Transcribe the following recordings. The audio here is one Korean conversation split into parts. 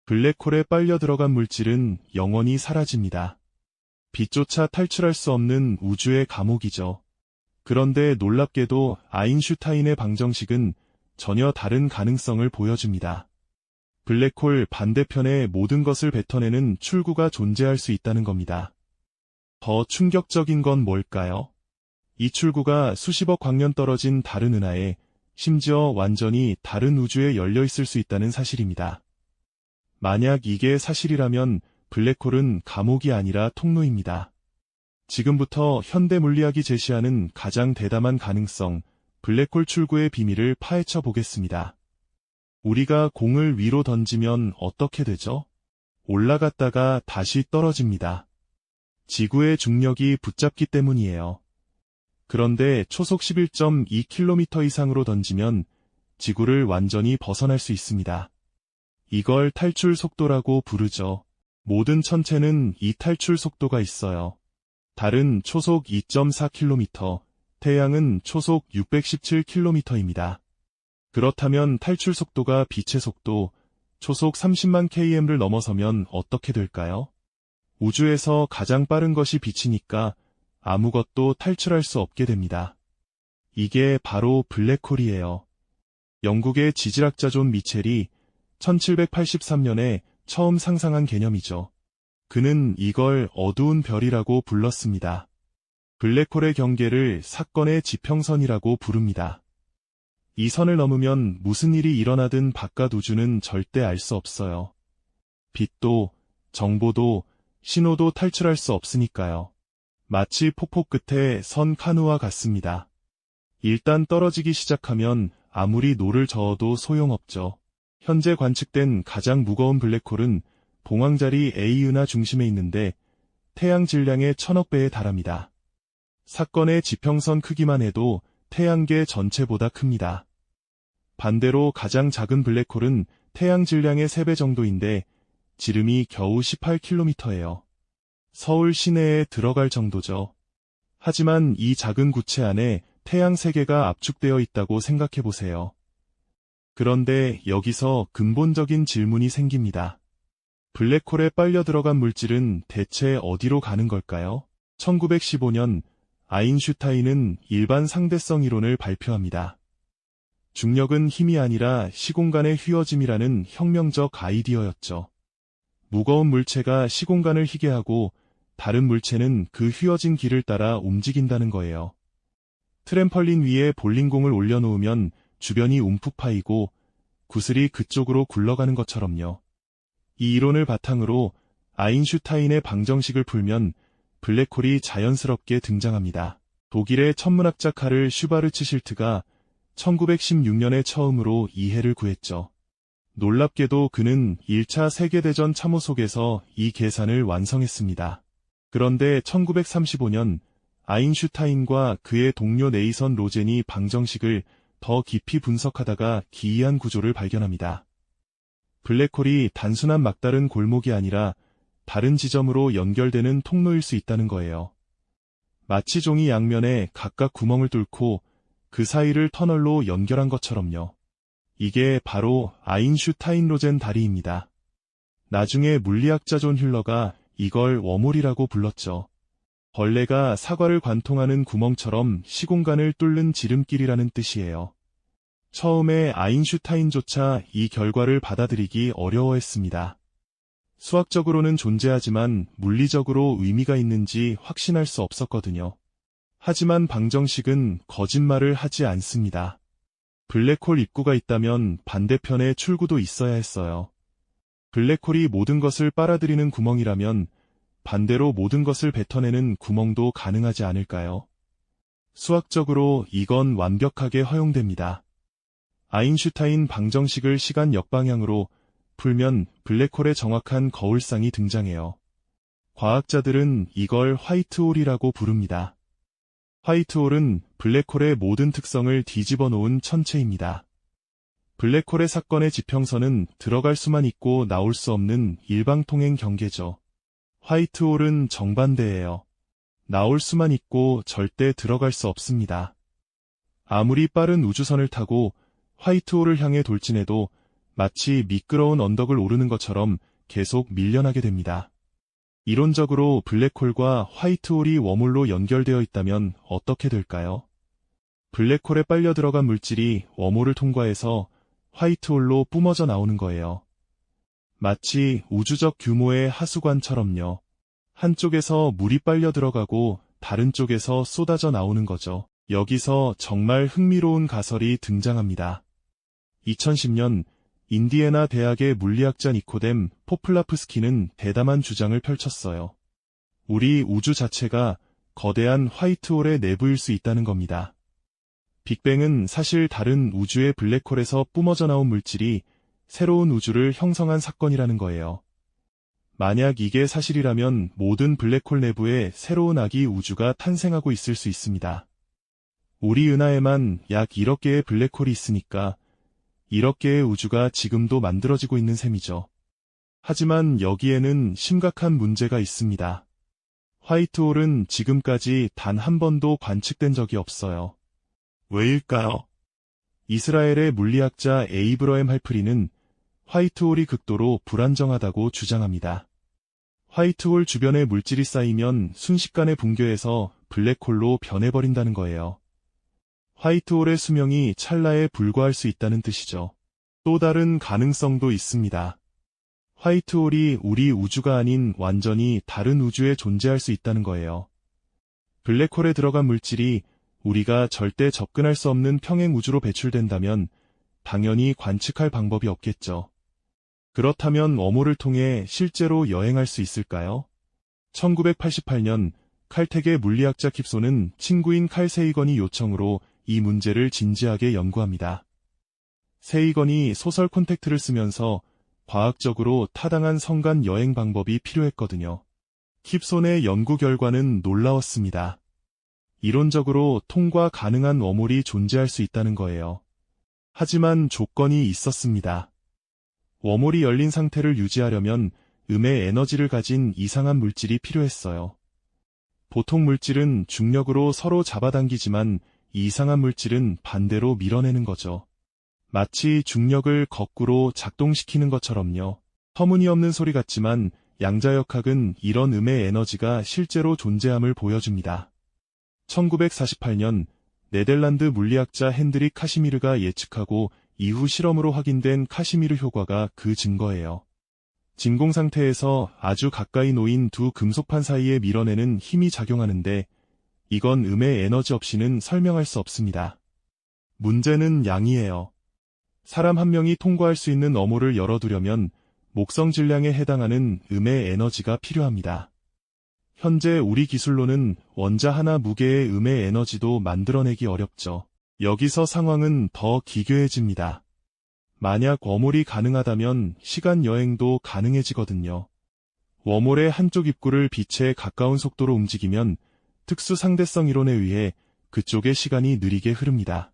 블랙홀에 빨려 들어간 물질은 영원히 사라집니다. 빛조차 탈출할 수 없는 우주의 감옥이죠. 그런데 놀랍게도 아인슈타인의 방정식은 전혀 다른 가능성을 보여줍니다. 블랙홀 반대편에 모든 것을 뱉어내는 출구가 존재할 수 있다는 겁니다. 더 충격적인 건 뭘까요? 이 출구가 수십억 광년 떨어진 다른 은하에, 심지어 완전히 다른 우주에 열려 있을 수 있다는 사실입니다. 만약 이게 사실이라면 블랙홀은 감옥이 아니라 통로입니다. 지금부터 현대 물리학이 제시하는 가장 대담한 가능성, 블랙홀 출구의 비밀을 파헤쳐 보겠습니다. 우리가 공을 위로 던지면 어떻게 되죠? 올라갔다가 다시 떨어집니다. 지구의 중력이 붙잡기 때문이에요. 그런데 초속 11.2km 이상으로 던지면 지구를 완전히 벗어날 수 있습니다. 이걸 탈출 속도라고 부르죠. 모든 천체는 이 탈출 속도가 있어요. 달은 초속 2.4km, 태양은 초속 617km입니다. 그렇다면 탈출 속도가 빛의 속도, 초속 30만 km를 넘어서면 어떻게 될까요? 우주에서 가장 빠른 것이 빛이니까 아무것도 탈출할 수 없게 됩니다. 이게 바로 블랙홀이에요. 영국의 지질학자 존 미첼이 1783년에 처음 상상한 개념이죠. 그는 이걸 어두운 별이라고 불렀습니다. 블랙홀의 경계를 사건의 지평선이라고 부릅니다. 이 선을 넘으면 무슨 일이 일어나든 바깥 우주는 절대 알 수 없어요. 빛도, 정보도, 신호도 탈출할 수 없으니까요. 마치 폭포 끝에 선 카누와 같습니다. 일단 떨어지기 시작하면 아무리 노를 저어도 소용없죠. 현재 관측된 가장 무거운 블랙홀은 봉황자리 A은하 중심에 있는데 태양 질량의 1000억 배에 달합니다. 사건의 지평선 크기만 해도 태양계 전체보다 큽니다. 반대로 가장 작은 블랙홀은 태양 질량의 3배 정도인데 지름이 겨우 18km예요. 서울 시내에 들어갈 정도죠. 하지만 이 작은 구체 안에 태양 세계가 압축되어 있다고 생각해보세요. 그런데 여기서 근본적인 질문이 생깁니다. 블랙홀에 빨려 들어간 물질은 대체 어디로 가는 걸까요? 1915년 아인슈타인은 일반 상대성 이론을 발표합니다. 중력은 힘이 아니라 시공간의 휘어짐이라는 혁명적 아이디어였죠. 무거운 물체가 시공간을 휘게 하고 다른 물체는 그 휘어진 길을 따라 움직인다는 거예요. 트램펄린 위에 볼링공을 올려놓으면 주변이 움푹 파이고 구슬이 그쪽으로 굴러가는 것처럼요. 이 이론을 바탕으로 아인슈타인의 방정식을 풀면 블랙홀이 자연스럽게 등장합니다. 독일의 천문학자 카를 슈바르츠실트가 1916년에 처음으로 이해를 구했죠. 놀랍게도 그는 1차 세계대전 참호 속에서 이 계산을 완성했습니다. 그런데 1935년 아인슈타인과 그의 동료 네이선 로젠이 방정식을 더 깊이 분석하다가 기이한 구조를 발견합니다. 블랙홀이 단순한 막다른 골목이 아니라 다른 지점으로 연결되는 통로일 수 있다는 거예요. 마치 종이 양면에 각각 구멍을 뚫고 그 사이를 터널로 연결한 것처럼요. 이게 바로 아인슈타인 로젠 다리입니다. 나중에 물리학자 존 휜러가 이걸 웜홀이라고 불렀죠. 벌레가 사과를 관통하는 구멍처럼 시공간을 뚫는 지름길이라는 뜻이에요. 처음에 아인슈타인조차 이 결과를 받아들이기 어려워했습니다. 수학적으로는 존재하지만 물리적으로 의미가 있는지 확신할 수 없었거든요. 하지만 방정식은 거짓말을 하지 않습니다. 블랙홀 입구가 있다면 반대편에 출구도 있어야 했어요. 블랙홀이 모든 것을 빨아들이는 구멍이라면 반대로 모든 것을 뱉어내는 구멍도 가능하지 않을까요? 수학적으로 이건 완벽하게 허용됩니다. 아인슈타인 방정식을 시간 역방향으로 풀면 블랙홀의 정확한 거울상이 등장해요. 과학자들은 이걸 화이트홀이라고 부릅니다. 화이트홀은 블랙홀의 모든 특성을 뒤집어 놓은 천체입니다. 블랙홀의 사건의 지평선은 들어갈 수만 있고 나올 수 없는 일방통행 경계죠. 화이트홀은 정반대예요. 나올 수만 있고 절대 들어갈 수 없습니다. 아무리 빠른 우주선을 타고 화이트홀을 향해 돌진해도 마치 미끄러운 언덕을 오르는 것처럼 계속 밀려나게 됩니다. 이론적으로 블랙홀과 화이트홀이 웜홀로 연결되어 있다면 어떻게 될까요? 블랙홀에 빨려 들어간 물질이 웜홀을 통과해서 화이트홀로 뿜어져 나오는 거예요. 마치 우주적 규모의 하수관처럼요. 한쪽에서 물이 빨려 들어가고 다른 쪽에서 쏟아져 나오는 거죠. 여기서 정말 흥미로운 가설이 등장합니다. 2010년 인디애나 대학의 물리학자 니코뎀 포플라프스키는 대담한 주장을 펼쳤어요. 우리 우주 자체가 거대한 화이트홀의 내부일 수 있다는 겁니다. 빅뱅은 사실 다른 우주의 블랙홀에서 뿜어져 나온 물질이 새로운 우주를 형성한 사건이라는 거예요. 만약 이게 사실이라면 모든 블랙홀 내부에 새로운 아기 우주가 탄생하고 있을 수 있습니다. 우리 은하에만 약 1억 개의 블랙홀이 있으니까 1억 개의 우주가 지금도 만들어지고 있는 셈이죠. 하지만 여기에는 심각한 문제가 있습니다. 화이트홀은 지금까지 단 한 번도 관측된 적이 없어요. 왜일까요? 이스라엘의 물리학자 에이브러햄 할프리는 화이트홀이 극도로 불안정하다고 주장합니다. 화이트홀 주변에 물질이 쌓이면 순식간에 붕괴해서 블랙홀로 변해버린다는 거예요. 화이트홀의 수명이 찰나에 불과할 수 있다는 뜻이죠. 또 다른 가능성도 있습니다. 화이트홀이 우리 우주가 아닌 완전히 다른 우주에 존재할 수 있다는 거예요. 블랙홀에 들어간 물질이 우리가 절대 접근할 수 없는 평행 우주로 배출된다면 당연히 관측할 방법이 없겠죠. 그렇다면 웜홀을 통해 실제로 여행할 수 있을까요? 1988년 칼텍의 물리학자 킵소는 친구인 칼 세이건이 요청으로 이 문제를 진지하게 연구합니다. 세이건이 소설 콘택트를 쓰면서 과학적으로 타당한 성간 여행 방법이 필요했거든요. 킵손의 연구 결과는 놀라웠습니다. 이론적으로 통과 가능한 웜홀이 존재할 수 있다는 거예요. 하지만 조건이 있었습니다. 웜홀이 열린 상태를 유지하려면 음의 에너지를 가진 이상한 물질이 필요했어요. 보통 물질은 중력으로 서로 잡아당기지만 이상한 물질은 반대로 밀어내는 거죠. 마치 중력을 거꾸로 작동시키는 것처럼요. 터무니없는 소리 같지만 양자역학은 이런 음의 에너지가 실제로 존재함을 보여줍니다. 1948년 네덜란드 물리학자 핸드릭 카시미르가 예측하고 이후 실험으로 확인된 카시미르 효과가 그 증거예요. 진공 상태에서 아주 가까이 놓인 두 금속판 사이에 밀어내는 힘이 작용하는데 이건 음의 에너지 없이는 설명할 수 없습니다. 문제는 양이에요. 사람 한 명이 통과할 수 있는 웜홀을 열어두려면 목성 질량에 해당하는 음의 에너지가 필요합니다. 현재 우리 기술로는 원자 하나 무게의 음의 에너지도 만들어내기 어렵죠. 여기서 상황은 더 기괴해집니다. 만약 웜홀이 가능하다면 시간 여행도 가능해지거든요. 웜홀의 한쪽 입구를 빛에 가까운 속도로 움직이면 특수 상대성 이론에 의해 그쪽의 시간이 느리게 흐릅니다.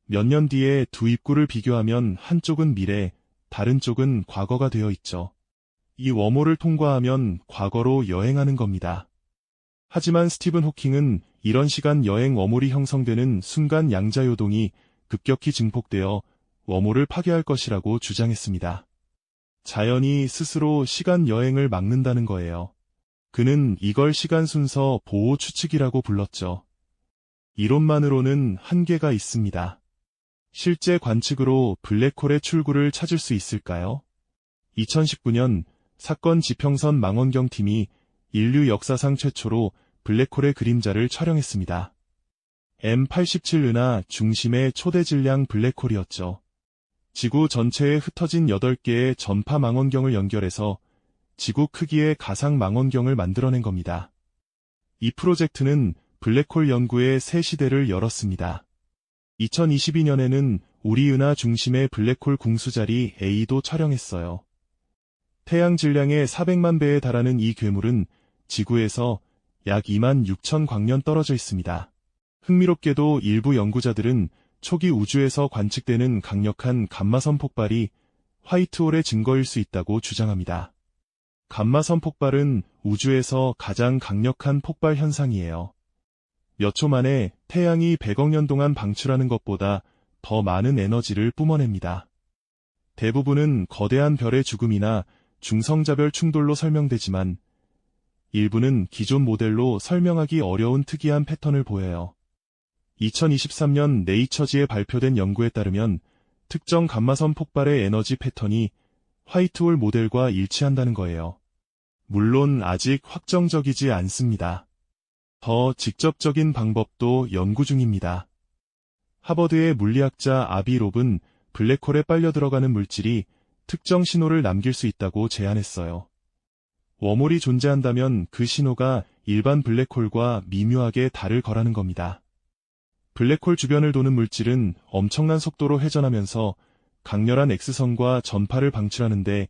몇 년 뒤에 두 입구를 비교하면 한쪽은 미래, 다른 쪽은 과거가 되어 있죠. 이 웜홀을 통과하면 과거로 여행하는 겁니다. 하지만 스티븐 호킹은 이런 시간 여행 웜홀이 형성되는 순간 양자요동이 급격히 증폭되어 웜홀을 파괴할 것이라고 주장했습니다. 자연이 스스로 시간 여행을 막는다는 거예요. 그는 이걸 시간 순서 보호 추측이라고 불렀죠. 이론만으로는 한계가 있습니다. 실제 관측으로 블랙홀의 출구를 찾을 수 있을까요? 2019년 사건 지평선 망원경 팀이 인류 역사상 최초로 블랙홀의 그림자를 촬영했습니다. M87 은하 중심의 초대 질량 블랙홀이었죠. 지구 전체에 흩어진 8개의 전파 망원경을 연결해서 지구 크기의 가상 망원경을 만들어낸 겁니다. 이 프로젝트는 블랙홀 연구의 새 시대를 열었습니다. 2022년에는 우리 은하 중심의 블랙홀 궁수자리 A도 촬영했어요. 태양 질량의 400만 배에 달하는 이 괴물은 지구에서 약 2만 6천 광년 떨어져 있습니다. 흥미롭게도 일부 연구자들은 초기 우주에서 관측되는 강력한 감마선 폭발이 화이트홀의 증거일 수 있다고 주장합니다. 감마선 폭발은 우주에서 가장 강력한 폭발 현상이에요. 몇 초 만에 태양이 100억 년 동안 방출하는 것보다 더 많은 에너지를 뿜어냅니다. 대부분은 거대한 별의 죽음이나 중성자별 충돌로 설명되지만 일부는 기존 모델로 설명하기 어려운 특이한 패턴을 보여요. 2023년 네이처지에 발표된 연구에 따르면 특정 감마선 폭발의 에너지 패턴이 화이트홀 모델과 일치한다는 거예요. 물론 아직 확정적이지 않습니다. 더 직접적인 방법도 연구 중입니다. 하버드의 물리학자 아비 롭은 블랙홀에 빨려 들어가는 물질이 특정 신호를 남길 수 있다고 제안했어요. 웜홀이 존재한다면 그 신호가 일반 블랙홀과 미묘하게 다를 거라는 겁니다. 블랙홀 주변을 도는 물질은 엄청난 속도로 회전하면서 강렬한 X선과 전파를 방출하는데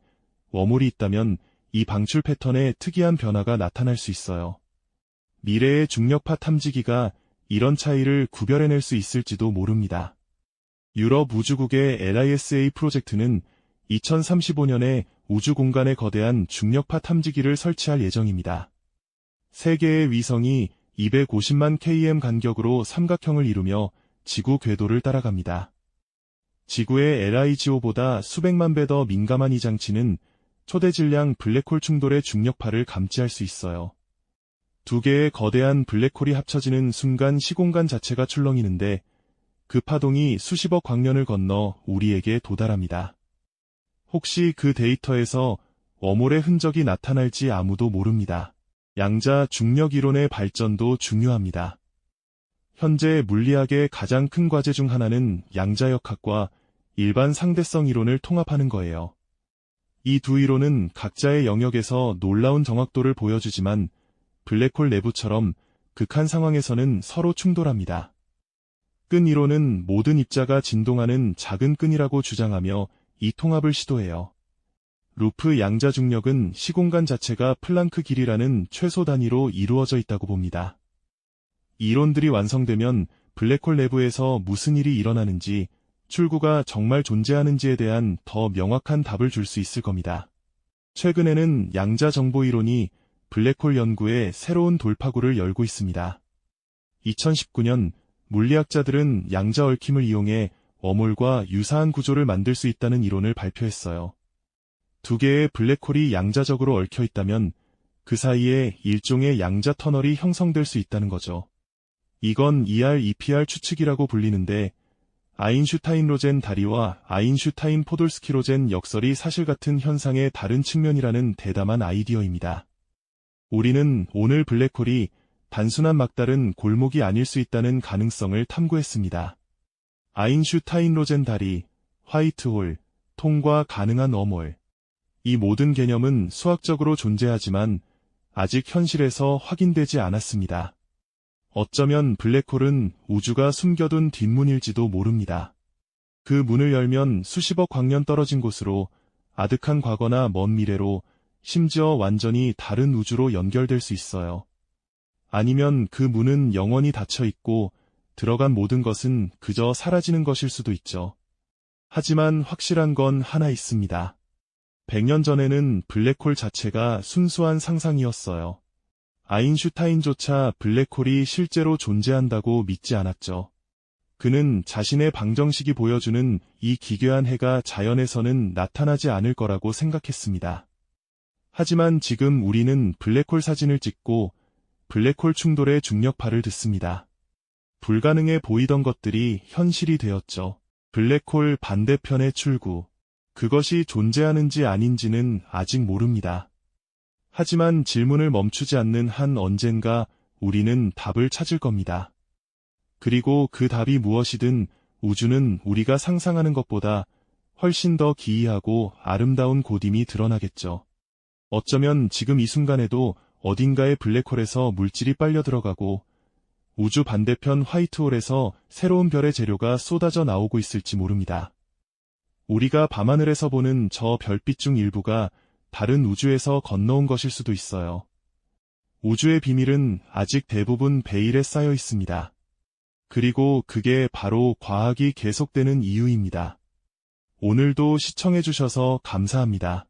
웜홀이 있다면 이 방출 패턴에 특이한 변화가 나타날 수 있어요. 미래의 중력파 탐지기가 이런 차이를 구별해낼 수 있을지도 모릅니다. 유럽 우주국의 LISA 프로젝트는 2035년에 우주 공간에 거대한 중력파 탐지기를 설치할 예정입니다. 3개의 위성이 250만 km 간격으로 삼각형을 이루며 지구 궤도를 따라갑니다. 지구의 LIGO보다 수백만 배 더 민감한 이 장치는 초대 질량 블랙홀 충돌의 중력파를 감지할 수 있어요. 2개의 거대한 블랙홀이 합쳐지는 순간 시공간 자체가 출렁이는데 그 파동이 수십억 광년을 건너 우리에게 도달합니다. 혹시 그 데이터에서 웜홀의 흔적이 나타날지 아무도 모릅니다. 양자 중력 이론의 발전도 중요합니다. 현재 물리학의 가장 큰 과제 중 하나는 양자역학과 일반 상대성 이론을 통합하는 거예요. 이 두 이론은 각자의 영역에서 놀라운 정확도를 보여주지만 블랙홀 내부처럼 극한 상황에서는 서로 충돌합니다. 끈 이론은 모든 입자가 진동하는 작은 끈이라고 주장하며 이 통합을 시도해요. 루프 양자 중력은 시공간 자체가 플랑크 길이라는 최소 단위로 이루어져 있다고 봅니다. 이론들이 완성되면 블랙홀 내부에서 무슨 일이 일어나는지, 출구가 정말 존재하는지에 대한 더 명확한 답을 줄 수 있을 겁니다. 최근에는 양자 정보 이론이 블랙홀 연구에 새로운 돌파구를 열고 있습니다. 2019년 물리학자들은 양자 얽힘을 이용해 웜홀과 유사한 구조를 만들 수 있다는 이론을 발표했어요. 2개의 블랙홀이 양자적으로 얽혀 있다면 그 사이에 일종의 양자 터널이 형성될 수 있다는 거죠. 이건 ER-EPR 추측이라고 불리는데 아인슈타인-로젠 다리와 아인슈타인-포돌스키-로젠 역설이 사실 같은 현상의 다른 측면이라는 대담한 아이디어입니다. 우리는 오늘 블랙홀이 단순한 막다른 골목이 아닐 수 있다는 가능성을 탐구했습니다. 아인슈타인-로젠 다리, 화이트홀, 통과 가능한 웜홀. 이 모든 개념은 수학적으로 존재하지만 아직 현실에서 확인되지 않았습니다. 어쩌면 블랙홀은 우주가 숨겨둔 뒷문일지도 모릅니다. 그 문을 열면 수십억 광년 떨어진 곳으로, 아득한 과거나 먼 미래로, 심지어 완전히 다른 우주로 연결될 수 있어요. 아니면 그 문은 영원히 닫혀 있고 들어간 모든 것은 그저 사라지는 것일 수도 있죠. 하지만 확실한 건 하나 있습니다. 100년 전에는 블랙홀 자체가 순수한 상상이었어요. 아인슈타인조차 블랙홀이 실제로 존재한다고 믿지 않았죠. 그는 자신의 방정식이 보여주는 이 기괴한 해가 자연에서는 나타나지 않을 거라고 생각했습니다. 하지만 지금 우리는 블랙홀 사진을 찍고 블랙홀 충돌의 중력파를 듣습니다. 불가능해 보이던 것들이 현실이 되었죠. 블랙홀 반대편의 출구. 그것이 존재하는지 아닌지는 아직 모릅니다. 하지만 질문을 멈추지 않는 한 언젠가 우리는 답을 찾을 겁니다. 그리고 그 답이 무엇이든 우주는 우리가 상상하는 것보다 훨씬 더 기이하고 아름다운 고딤이 드러나겠죠. 어쩌면 지금 이 순간에도 어딘가의 블랙홀에서 물질이 빨려 들어가고 우주 반대편 화이트홀에서 새로운 별의 재료가 쏟아져 나오고 있을지 모릅니다. 우리가 밤하늘에서 보는 저 별빛 중 일부가 다른 우주에서 건너온 것일 수도 있어요. 우주의 비밀은 아직 대부분 베일에 쌓여 있습니다. 그리고 그게 바로 과학이 계속되는 이유입니다. 오늘도 시청해주셔서 감사합니다.